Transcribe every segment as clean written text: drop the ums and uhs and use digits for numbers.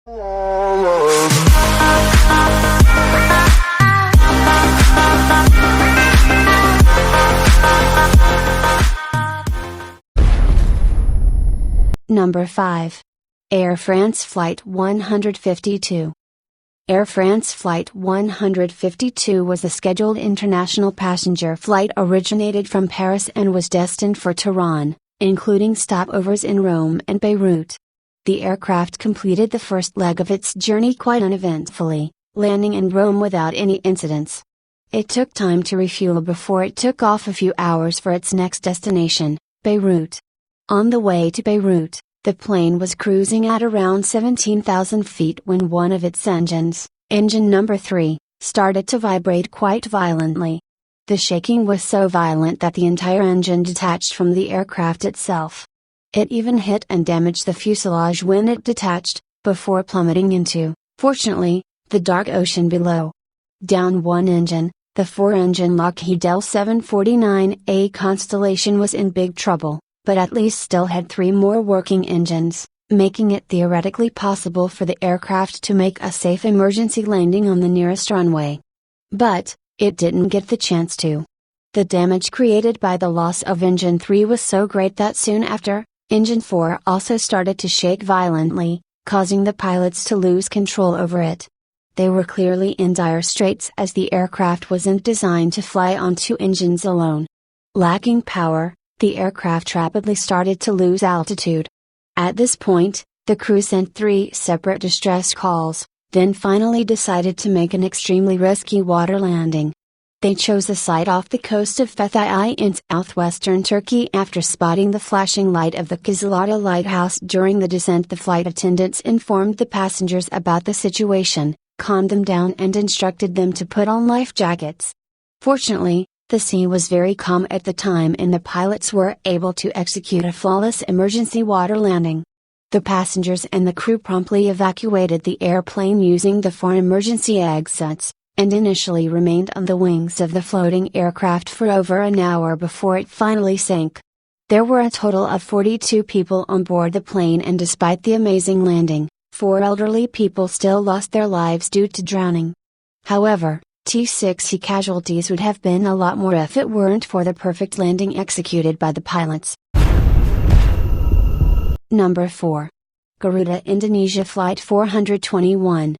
Number 5. Air France Flight 152. Air France Flight 152 was a scheduled international passenger flight originated from Paris and was destined for Tehran, including stopovers in Rome and Beirut. The aircraft completed the first leg of its journey quite uneventfully, landing in Rome without any incidents. It took time to refuel before it took off a few hours for its next destination, Beirut. On the way to Beirut, the plane was cruising at around 17,000 feet when one of its engines, engine number 3, started to vibrate quite violently. The shaking was so violent that the entire engine detached from the aircraft itself. It even hit and damaged the fuselage when it detached, before plummeting into, fortunately, the dark ocean below. Down one engine, the 4-engine Lockheed L-749A Constellation was in big trouble, but at least still had 3 more working engines, making it theoretically possible for the aircraft to make a safe emergency landing on the nearest runway. But, it didn't get the chance to. The damage created by the loss of Engine 3 was so great that soon after, Engine 4 also started to shake violently, causing the pilots to lose control over it. They were clearly in dire straits as the aircraft wasn't designed to fly on 2 engines alone. Lacking power, the aircraft rapidly started to lose altitude. At this point, the crew sent 3 separate distress calls, then finally decided to make an extremely risky water landing. They chose a site off the coast of Fethiye in southwestern Turkey after spotting the flashing light of the Kızılada lighthouse during the descent. The flight attendants informed the passengers about the situation, calmed them down and instructed them to put on life jackets. Fortunately, the sea was very calm at the time and the pilots were able to execute a flawless emergency water landing. The passengers and the crew promptly evacuated the airplane using the 4 emergency exits, and initially remained on the wings of the floating aircraft for over an hour before it finally sank. There were a total of 42 people on board the plane, and despite the amazing landing, 4 elderly people still lost their lives due to drowning. However, T-6 casualties would have been a lot more if it weren't for the perfect landing executed by the pilots. Number 4. Garuda Indonesia Flight 421.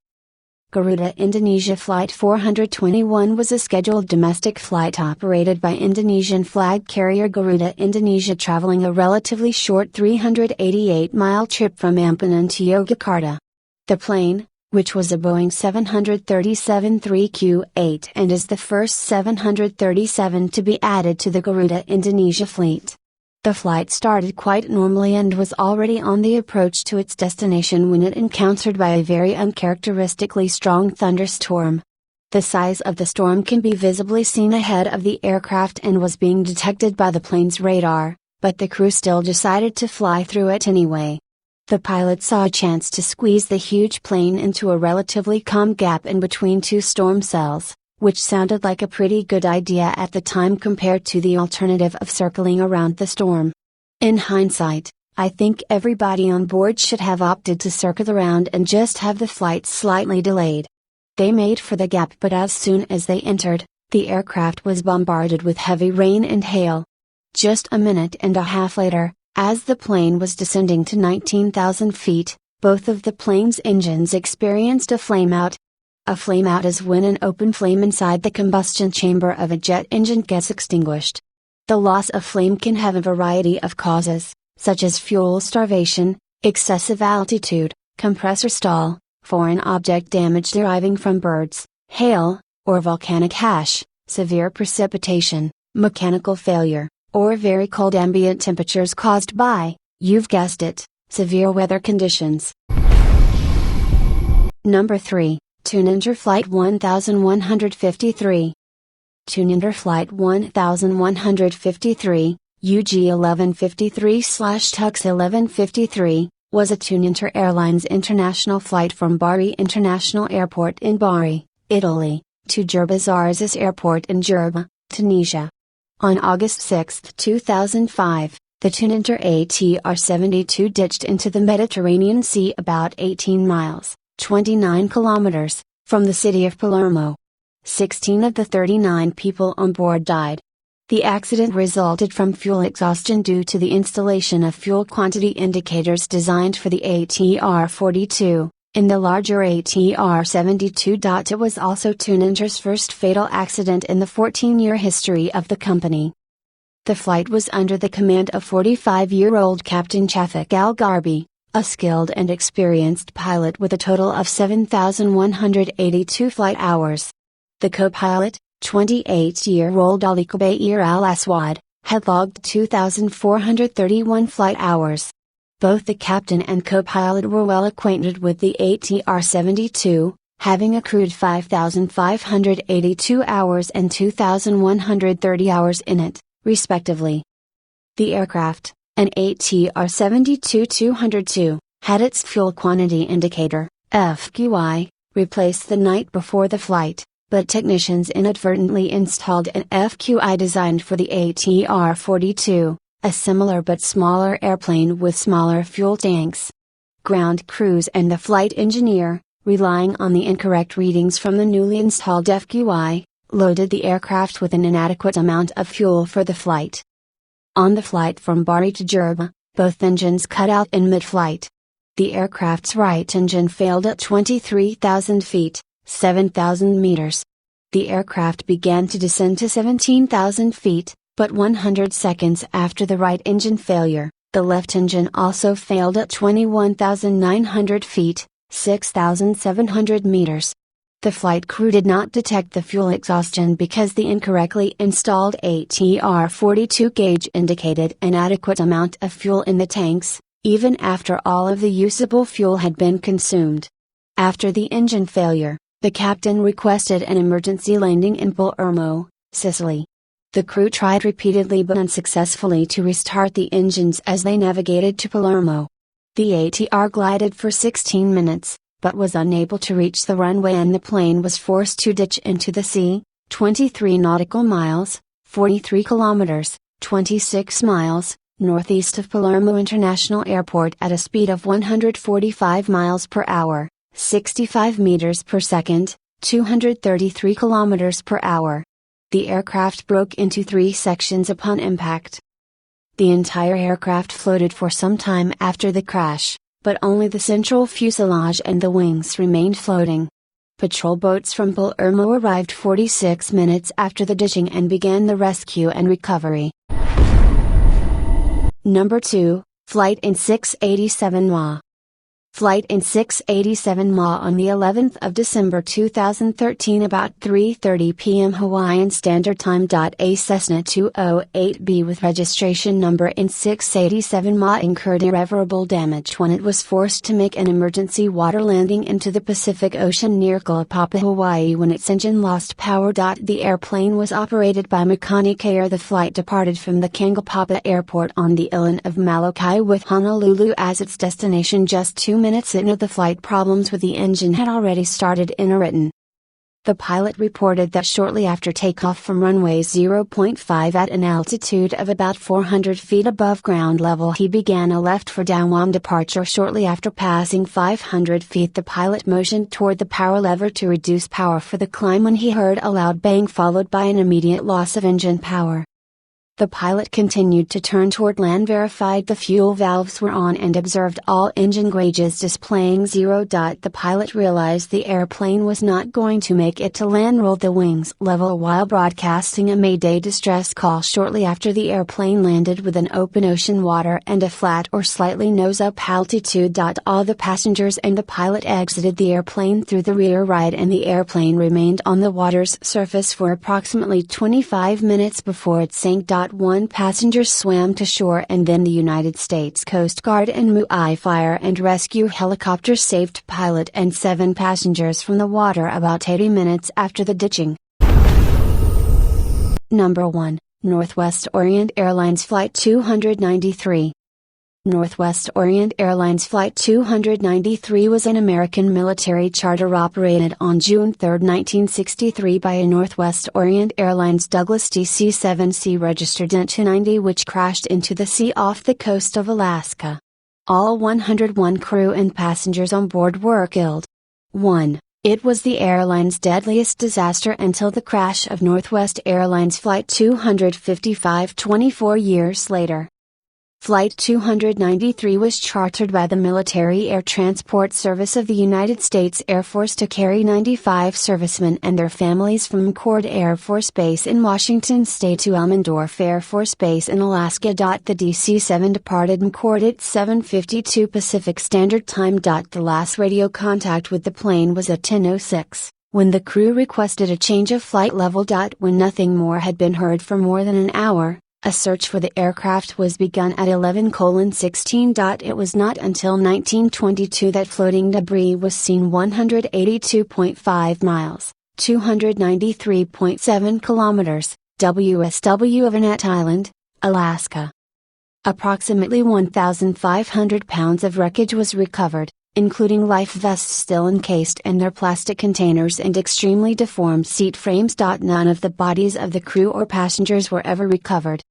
Garuda Indonesia Flight 421 was a scheduled domestic flight operated by Indonesian flag carrier Garuda Indonesia, traveling a relatively short 388-mile trip from Ampenan to Yogyakarta. The plane, which was a Boeing 737-3Q8 and is the first 737 to be added to the Garuda Indonesia fleet. The flight started quite normally and was already on the approach to its destination when it encountered by a very uncharacteristically strong thunderstorm. The size of the storm can be visibly seen ahead of the aircraft and was being detected by the plane's radar, but the crew still decided to fly through it anyway. The pilot saw a chance to squeeze the huge plane into a relatively calm gap in between 2 storm cells, which sounded like a pretty good idea at the time compared to the alternative of circling around the storm. In hindsight, I think everybody on board should have opted to circle around and just have the flight slightly delayed. They made for the gap, but as soon as they entered, the aircraft was bombarded with heavy rain and hail. Just a minute and a half later, as the plane was descending to 19,000 feet, both of the plane's engines experienced a flameout. A flameout is when an open flame inside the combustion chamber of a jet engine gets extinguished. The loss of flame can have a variety of causes, such as fuel starvation, excessive altitude, compressor stall, foreign object damage deriving from birds, hail, or volcanic ash, severe precipitation, mechanical failure, or very cold ambient temperatures caused by, you've guessed it, severe weather conditions. Number 3, Tunender Flight 1153. Tunender Flight 1153, UG 1153/Tux 1153, was a Tunender Airlines international flight from Bari International Airport in Bari, Italy, to Jerba Zarzas Airport in Jerba, Tunisia. On August 6, 2005, The Tunenter ATR-72 ditched into the Mediterranean Sea about 18 miles, 29 kilometers, from the city of Palermo. 16 of the 39 people on board died. The accident resulted from fuel exhaustion due to the installation of fuel quantity indicators designed for the ATR-42. In the larger ATR-72. It was also Tunenter's first fatal accident in the 14-year history of the company. The flight was under the command of 45-year-old Captain Chafik Al-Garbi, a skilled and experienced pilot with a total of 7,182 flight hours. The co-pilot, 28-year-old Ali Kubayir Al-Aswad, had logged 2,431 flight hours. Both the captain and co-pilot were well acquainted with the ATR-72, having accrued 5,582 hours and 2,130 hours in it, respectively. The aircraft, an ATR-72-202, had its fuel quantity indicator, FQI, replaced the night before the flight, but technicians inadvertently installed an FQI designed for the ATR-42, a similar but smaller airplane with smaller fuel tanks. Ground crews and the flight engineer, relying on the incorrect readings from the newly installed FQI, loaded the aircraft with an inadequate amount of fuel for the flight. On the flight from Bari to Jerba, both engines cut out in mid-flight. The aircraft's right engine failed at 23,000 feet, 7,000 meters. The aircraft began to descend to 17,000 feet, but 100 seconds after the right engine failure, the left engine also failed at 21,900 feet, 6,700 meters. The flight crew did not detect the fuel exhaustion because the incorrectly installed ATR-42 gauge indicated an adequate amount of fuel in the tanks, even after all of the usable fuel had been consumed. After the engine failure, the captain requested an emergency landing in Palermo, Sicily. The crew tried repeatedly but unsuccessfully to restart the engines as they navigated to Palermo. The ATR glided for 16 minutes, but was unable to reach the runway and the plane was forced to ditch into the sea, 23 nautical miles, 43 kilometers, 26 miles, northeast of Palermo International Airport at a speed of 145 miles per hour, 65 meters per second, 233 kilometers per hour. The aircraft broke into 3 sections upon impact. The entire aircraft floated for some time after the crash, but only the central fuselage and the wings remained floating. Patrol boats from Palermo arrived 46 minutes after the ditching and began the rescue and recovery. Number 2, Flight in 687 Ma. Flight in 687 Ma on the 11th of December 2013 about 3:30 p.m. Hawaiian Standard Time. A Cessna 208B with registration number in 687 Ma incurred irreparable damage when it was forced to make an emergency water landing into the Pacific Ocean near Kalapapa, Hawaii when its engine lost power. The airplane was operated by Mechanic Air. The flight departed from the Kangapapa Airport on the island of Molokai with Honolulu as its destination. Just 2 minutes into the flight, problems with the engine had already started in Oriton. The pilot reported that shortly after takeoff from runway 0.5 at an altitude of about 400 feet above ground level he began a left for downwind departure. Shortly after passing 500 feet the pilot motioned toward the power lever to reduce power for the climb when he heard a loud bang followed by an immediate loss of engine power. The pilot continued to turn toward land, verified the fuel valves were on and observed all engine gauges displaying 0. The pilot realized the airplane was not going to make it to land, rolled the wings level while broadcasting a mayday distress call. Shortly after the airplane landed with an open ocean water and a flat or slightly nose-up altitude. All the passengers and the pilot exited the airplane through the rear ride and the airplane remained on the water's surface for approximately 25 minutes before it sank. 1 passenger swam to shore and then the United States Coast Guard and MUI fire and rescue helicopters saved pilot and 7 passengers from the water about 80 minutes after the ditching. Number 1, Northwest Orient Airlines Flight 293. Northwest Orient Airlines Flight 293 was an American military charter operated on June 3, 1963 by a Northwest Orient Airlines Douglas DC-7C registered ET-290 which crashed into the sea off the coast of Alaska. All 101 crew and passengers on board were killed. 1. It was the airline's deadliest disaster until the crash of Northwest Airlines Flight 255 24 years later. Flight 293 was chartered by the Military Air Transport Service of the United States Air Force to carry 95 servicemen and their families from McChord Air Force Base in Washington State to Elmendorf Air Force Base in Alaska. The DC-7 departed McChord at 7:52 Pacific Standard Time. The last radio contact with the plane was at 10:06, when the crew requested a change of flight level. When nothing more had been heard for more than an hour, a search for the aircraft was begun at 11:16. It was not until 1922 that floating debris was seen 182.5 miles, 293.7 kilometers, WSW of Annette Island, Alaska. Approximately 1,500 pounds of wreckage was recovered, including life vests still encased in their plastic containers and extremely deformed seat frames. None of the bodies of the crew or passengers were ever recovered.